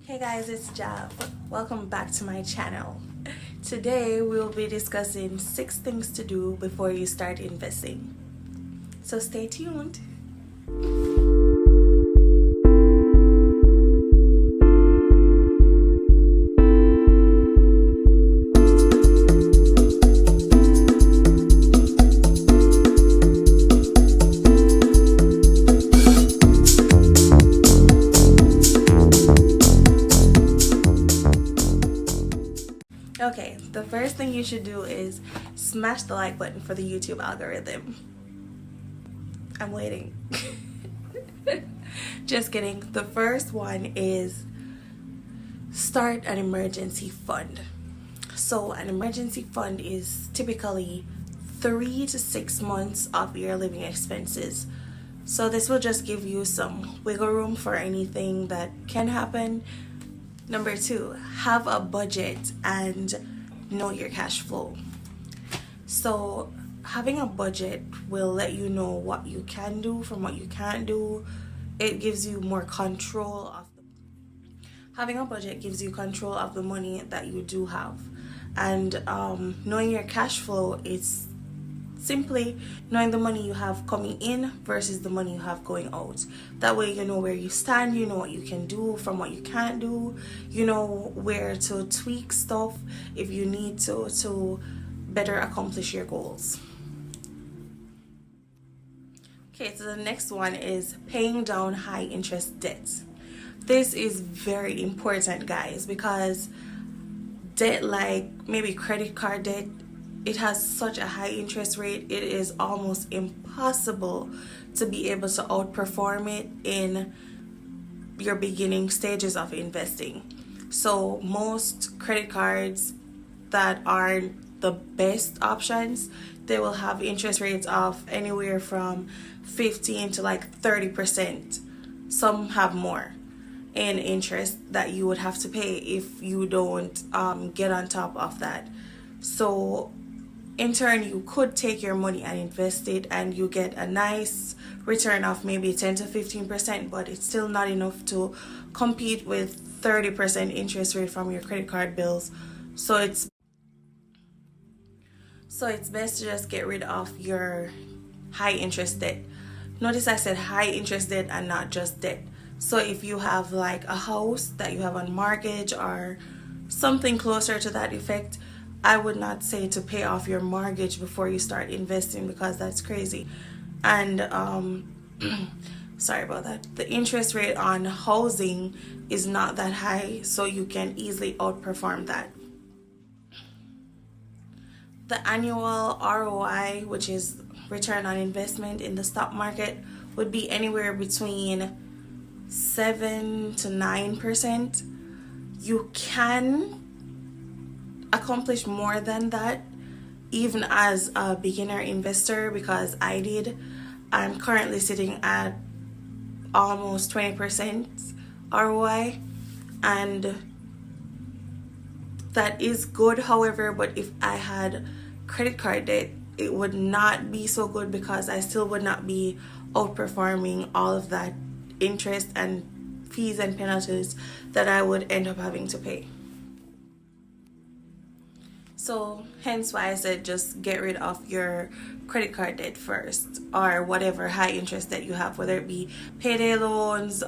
Hey guys, it's Jav. Welcome back to my channel. Today we'll be discussing 6 things to do before you start investing. So stay tuned. Okay, the first thing you should do is smash the like button for the YouTube algorithm. I'm waiting. Just kidding. The first one is start an emergency fund. So an emergency fund is typically 3 to 6 months of your living expenses. So this will just give you some wiggle room for anything that can happen. Number 2, have a budget and know your cash flow. So having a budget will let you know what you can do from what you can't do. It gives you more control of having a budget gives you control of the money that you do have. And knowing your cash flow is simply knowing the money you have coming in versus the money you have going out. That way you know where you stand, you know what you can do from what you can't do, you know where to tweak stuff if you need to better accomplish your goals. Okay, so the next one is paying down high interest debt. This is very important, guys, because debt like maybe credit card debt, it has such a high interest rate, it is almost impossible to be able to outperform it in your beginning stages of investing. So most credit cards that are the best options, they will have interest rates of anywhere from 15 to like 30%. Some have more in interest that you would have to pay if you don't get on top of that. So in turn, you could take your money and invest it and you get a nice return of maybe 10 to 15%, but it's still not enough to compete with 30% interest rate from your credit card bills. So it's best to just get rid of your high interest debt. Notice I said high interest debt and not just debt. So if you have like a house that you have on mortgage or something closer to that effect, I would not say to pay off your mortgage before you start investing, because that's crazy. And sorry about that. The interest rate on housing is not that high, so you can easily outperform that. The annual ROI, which is return on investment in the stock market, would be anywhere between 7 to 9%. You can accomplish more than that even as a beginner investor, because I did. I'm currently sitting at almost 20% ROI, and that is good. However, but if I had credit card debt, it would not be so good, because I still would not be outperforming all of that interest and fees and penalties that I would end up having to pay. So hence why I said just get rid of your credit card debt first, or whatever high interest that you have, whether it be payday loans,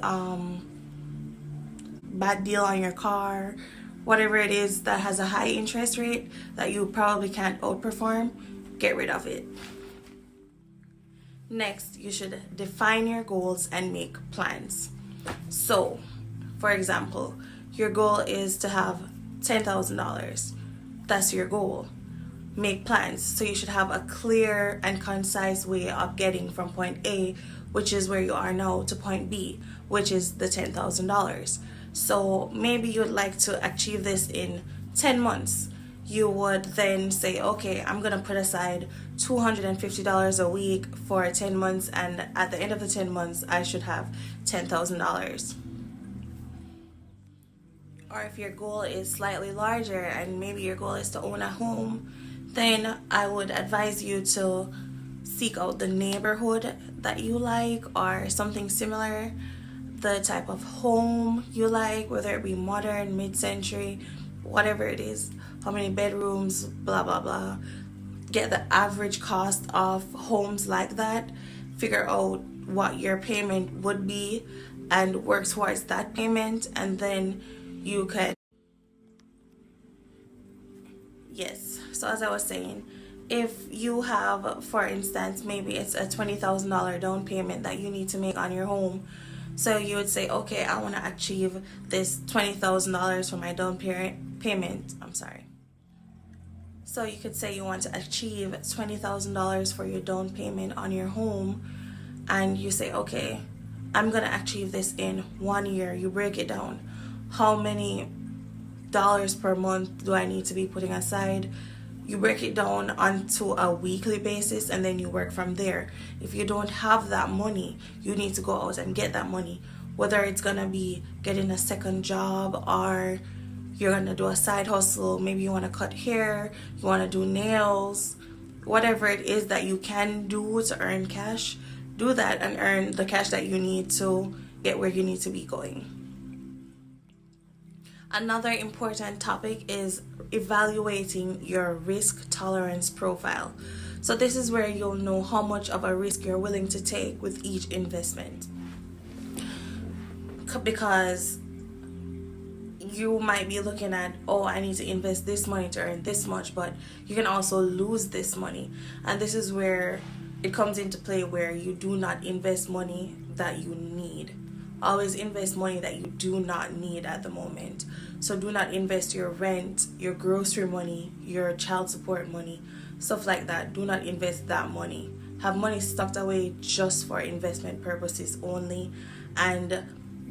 bad deal on your car, whatever it is that has a high interest rate that you probably can't outperform, get rid of it. Next, you should define your goals and make plans. So, for example, your goal is to have $10,000. That's your goal. Make plans. So you should have a clear and concise way of getting from point A, which is where you are now, to point B, which is the $10,000. So maybe you'd like to achieve this in 10 months. You would then say, okay, I'm going to put aside $250 a week for 10 months, and at the end of the 10 months, I should have $10,000. Or if your goal is slightly larger and maybe your goal is to own a home, then I would advise you to seek out the neighborhood that you like or something similar the type of home you like, whether it be modern, mid-century, whatever it is, how many bedrooms, blah blah blah. Get the average cost of homes like that, figure out what your payment would be and work towards that payment, and then you can, yes, so as I was saying, if you have, for instance, maybe it's a $20,000 down payment that you need to make on your home, so you would say, okay, I want to achieve this $20,000 for my down payment. I'm sorry. So you could say you want to achieve $20,000 for your down payment on your home, and you say, okay, I'm going to achieve this in 1 year. You break it down. How many dollars per month do I need to be putting aside? You break it down onto a weekly basis, and then you work from there. If you don't have that money, you need to go out and get that money, whether it's going to be getting a second job, or you're going to do a side hustle. Maybe you want to cut hair, you want to do nails, whatever it is that you can do to earn cash, do that and earn the cash that you need to get where you need to be going. Another important topic is evaluating your risk tolerance profile. So this is where you'll know how much of a risk you're willing to take with each investment. Because you might be looking at, oh, I need to invest this money to earn this much, but you can also lose this money. And this is where it comes into play, where you do not invest money that you need. Always invest money that you do not need at the moment. So do not invest your rent, your grocery money, your child support money, stuff like that. Do not invest that money. Have money stocked away just for investment purposes only, and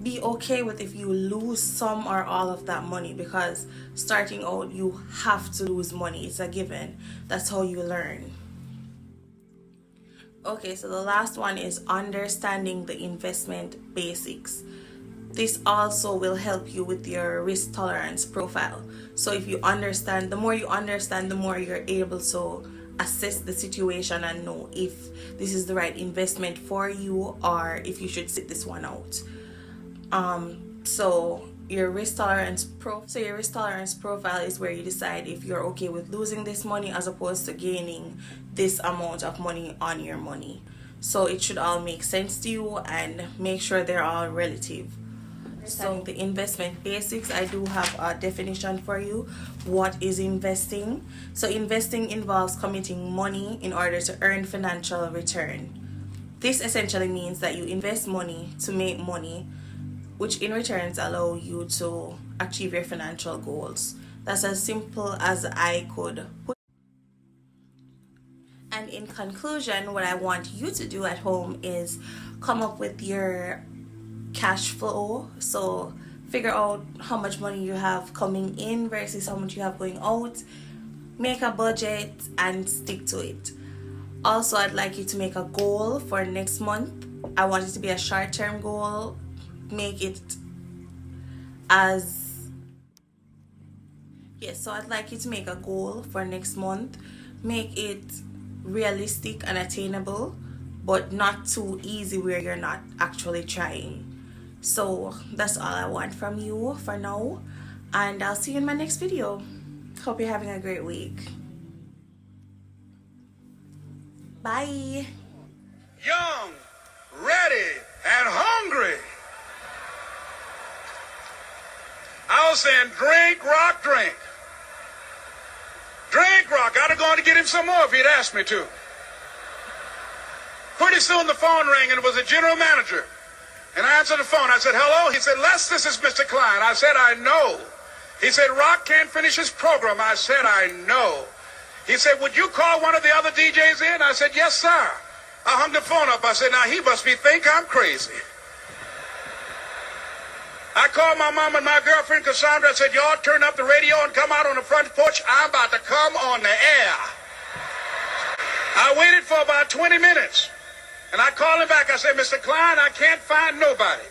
be okay with if you lose some or all of that money, because starting out you have to lose money. It's a given. That's how you learn. Okay, so the last one is understanding the investment basics. This also will help you with your risk tolerance profile. So if you understand, the more you understand, the more you're able to assess the situation and know if this is the right investment for you or if you should sit this one out. So your risk tolerance profile is where you decide if you're okay with losing this money as opposed to gaining this amount of money on your money. So it should all make sense to you, and make sure they're all relative. So the investment basics, I do have a definition for you. What is investing? So investing involves committing money in order to earn financial return. This essentially means that you invest money to make money, which in returns allow you to achieve your financial goals. That's as simple as I could put. And in conclusion, what I want you to do at home is come up with your cash flow. So figure out how much money you have coming in versus how much you have going out. Make a budget and stick to it. Also, I'd like you to make a goal for next month. I want it to be a short-term goal. Make it as, yes, so I'd like you to make a goal for next month. Make it realistic and attainable, but not too easy where you're not actually trying. So that's all I want from you for now, and I'll see you in my next video. Hope you're having a great week. Bye. Young, ready, and hungry. I was saying, drink, rock, drink. Drink, rock. I'd have gone to get him some more if he'd asked me to. Pretty soon the phone rang, and it was the general manager. And I answered the phone. I said, hello? He said, Les, this is Mr. Klein. I said, I know. He said, Rock can't finish his program. I said, I know. He said, would you call one of the other DJs in? I said, yes, sir. I hung the phone up. I said, now he must think I'm crazy. I called my mom and my girlfriend, Cassandra. I said, y'all turn up the radio and come out on the front porch. I'm about to come on the air. I waited for about 20 minutes. And I called him back. I said, Mr. Klein, I can't find nobody.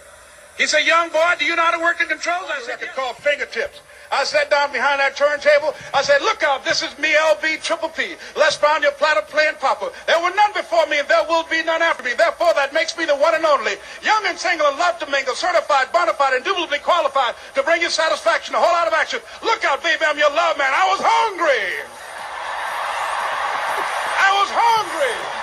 He said, young boy, do you know how to work the controls? I said, it's called fingertips. I sat down behind that turntable. I said, look out, this is me, LB Triple P. Les Brown, your platter playing papa. There were none before me and there will be none after me. Therefore, that makes me the one and only. Young and single and love to mingle, certified, bona fide, indubitably qualified to bring you satisfaction, a whole lot of action. Look out, baby, I'm your love man. I was hungry. I was hungry.